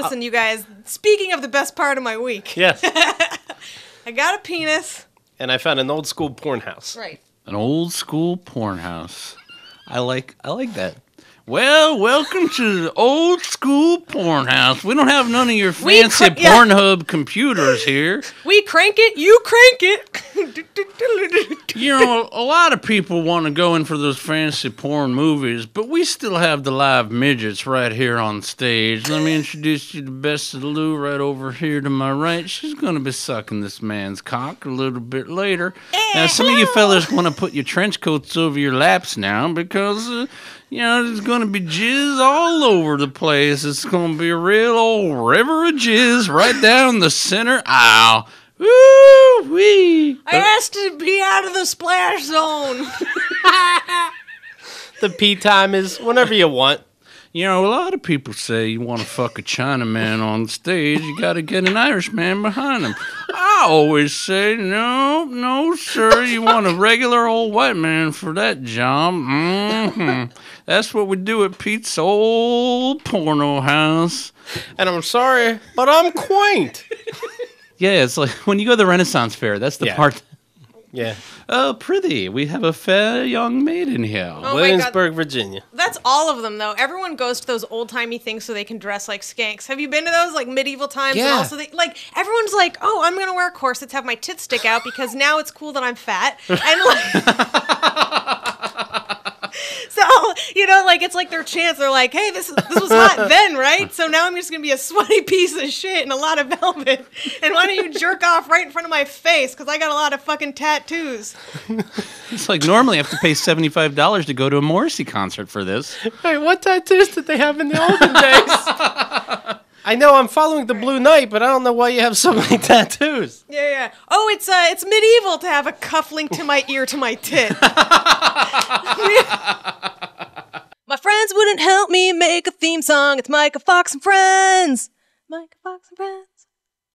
Listen, you guys, speaking of the best part of my week. Yes. I got a penis. And I found an old school porn house. Right. An old school porn house. I like that. Well, welcome to the old school porn house. We don't have none of your fancy Pornhub computers here. We crank it, you crank it. You know, a lot of people want to go in for those fancy porn movies, but we still have the live midgets right here on stage. Let me introduce you to Bess Lou right over here to my right. She's going to be sucking this man's cock a little bit later. Now, some of you fellas want to put your trench coats over your laps now because... you know, there's going to be jizz all over the place. It's going to be a real old river of jizz right down the center aisle. Woo-wee. I asked to be out of the splash zone. The pee time is whenever you want. You know, a lot of people say you want to fuck a Chinaman on stage, you got to get an Irishman behind him. I always say, no, sir, you want a regular old white man for that job. That's what we do at Pete's old porno house. And I'm sorry, but I'm quaint. Yeah, it's like when you go to the Renaissance Fair, that's the part. Yeah. Oh, prithee, we have a fair young maiden here. Oh Williamsburg, Virginia. That's all of them, though. Everyone goes to those old-timey things so they can dress like skanks. Have you been to those, like, medieval times? Yeah. And also, everyone's like, oh, I'm going to wear corsets, have my tits stick out, because now it's cool that I'm fat. And, so, you know, it's like their chance. They're like, hey, this was hot then, right? So now I'm just going to be a sweaty piece of shit in a lot of velvet. And why don't you jerk off right in front of my face? Because I got a lot of fucking tattoos. It's like normally I have to pay $75 to go to a Morrissey concert for this. Wait, what tattoos did they have in the olden days? I know I'm following the Blue Knight, but I don't know why you have so many tattoos. Yeah. Oh, it's medieval to have a cuff linked to my ear to my tit. My friends wouldn't help me make a theme song. It's Myka Fox and Friends. Myka Fox and Friends.